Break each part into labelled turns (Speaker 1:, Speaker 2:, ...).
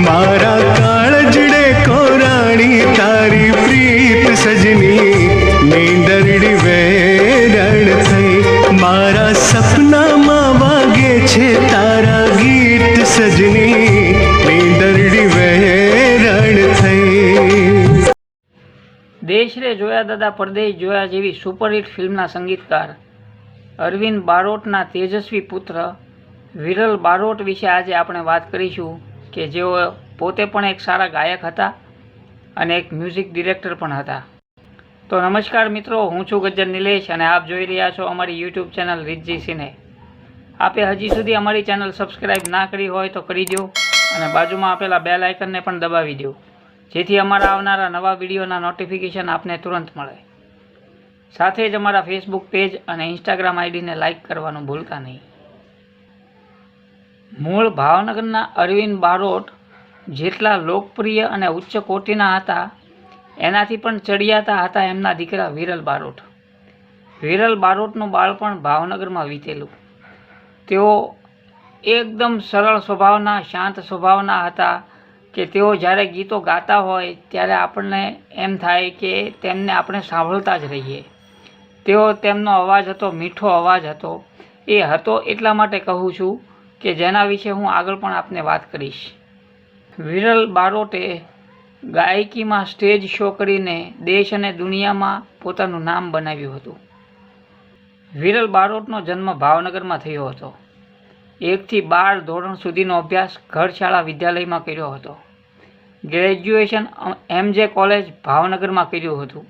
Speaker 1: मारा काळजड़े कोराणी तारी प्रीत सजनी नींदरड़ी वेरण थई मारा सपना मां वागे छे तारा गीत सजनी नींदरड़ी वेरण थई।
Speaker 2: देश रे जोया दादा परदेश जोया जेवी सुपरहिट फिल्मना संगीतकार अरविंद बारोटना तेजस्वी पुत्र विरल बारोट विषे आज आपणे वात करीशुं के जेओ पोते पण एक सारा गायक हता अने एक म्यूजिक डिरेक्टर पण हता। तो नमस्कार मित्रों, हूँ छुं गज्जर निलेश अने आप जोई रह्या छो अमारी यूट्यूब चेनल रिद्धजी सिने। आपे हजी सुधी अमारी चेनल सब्सक्राइब ना करी होय तो करी दो अने बाजुमां आपेला बेल आइकन ने पण दबावी दो, जेथी अमारा आवनारा नवा विडियोना नोटिफिकेशन आपने तुरंत मळे। साथे ज अमारा फेसबुक पेज अने इंस्टाग्राम आईडी ने लाइक करवानुं भूलता नहीं। मूळ भावनगरना अरविंद बारोट जेटला लोकप्रिय अने उच्च कोटीना हता एनाथी पण चढ़ियाता हता एमना दीकरा विरल बारोट। विरल बारोटनुं बाळपण भावनगरमां वीतेલું। तेओ एकदम सरल स्वभावना शांत स्वभावना हता के तेओ ज्यारे गीतो गाता होय त्यारे आपणे एम थाय के तेमने आपणे सांभळता ज रहीए। तेओ तेमनो अवाज हतो, मीठो अवाज हतो। ए हतो एटला माटे कहूं छुं के जेना विषे हूँ आगळ पण आपने वात करीश। विरल बारोटे गायकी में स्टेज शो करीने देश अने दुनिया में पोतानुं नाम बनाव्युं हतुं। विरल बारोटनो जन्म भावनगर में थयो हतो। 1 થી 12 ધોરણ सुधीनो अभ्यास घरशाला विद्यालय में कर्यो हतो। ग्रेज्युएशन MJ कॉलेज भावनगर में कर्युं हतुं।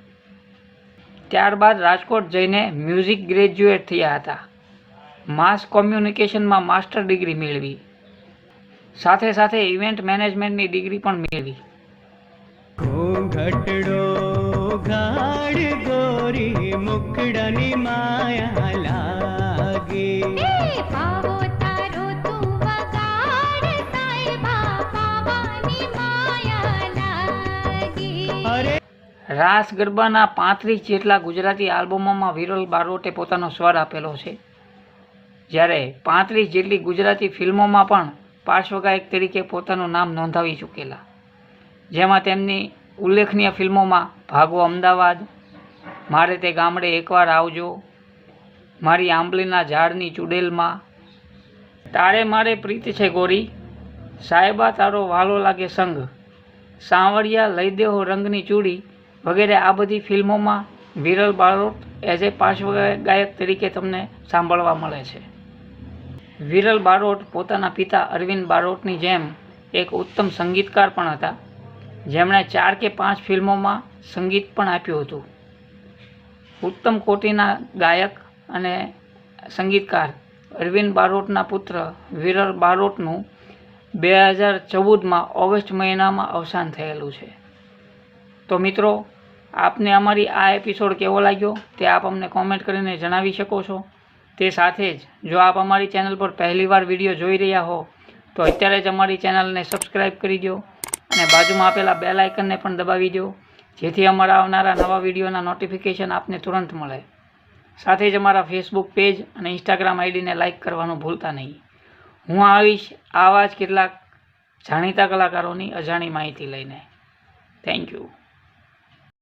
Speaker 2: त्यारबाद राजकोट जईने म्यूजिक ग्रेज्युएट थया हता। मास कम्युनिकेशन में मास्टर डिग्री मेळवी, साथे साथे इवेंट मैनेजमेंट की डिग्री पण मेळवी।
Speaker 1: घोंघटड़ो गाड़ गोरी मुखड़नी माया लागे
Speaker 3: पावो तारो तू वगाड़ साहिबा पावानी माया लागे।
Speaker 1: अरे
Speaker 2: रास गरबाना 35 जेटला गुजराती आल्बमों में विरल बारोटे पोतानो स्वर आपेलो छे। ज्यारे 35 जेटली गुजराती फिल्मों में पण पार्श्वगायक तरीके पोतानुं नाम नोंधावी चूकेला, जेमां तेमनी उल्लेखनीय फिल्मों में भागो अमदावाद, मारे ते गामडे एकवार आवजो, मारी आंबलीना झाड़नी चुड़ेल मां, तारे मारे प्रीत छे गोरी, साहेबा तारो वालो लागे संग, सांवरिया लई देहो रंगनी चूड़ी वगैरह आ बधी फिल्मों में विरल बारोट एज ए पार्श्वगायक तरीके तमने सांभळवा मळे छे। विरल बारोट पोताना पिता अरविंद बारोटनी जेम एक उत्तम संगीतकार पण हता, जेमणे 4 કે 5 फिल्मों में संगीत पण आप्युं हतुं। उत्तम कोटीना गायक अने संगीतकार अरविंद बारोटना पुत्र विरल बारोटनुं 2014 में ऑगस्ट महीना में अवसान थयेलुं छे। तो मित्रों, आपने अमारी आ एपिसोड केवो लाग्यो ते आप अमने कॉमेंट करीने जणावी शको छो। ते साथे ज जो आप अमारी चेनल पर पहली बार विडियो जोई रह्या हो तो अत्यारे ज अमारी चेनल ने सब्सक्राइब करी दो अने बाजुमां आपेला बेल आइकन ने पण दबावी दो, जेथी अमारा आवनारा नवा विडियोना नोटिफिकेशन आपने तुरंत मळे। साथे ज अमारा फेसबुक पेज अने इंस्टाग्राम आईडी ने लाइक करवानुं भूलता नहीं। हूँ आवीश आवा ज केटलाक जाणीता कलाकारोनी अजाणी माहिती लईने। Thank you.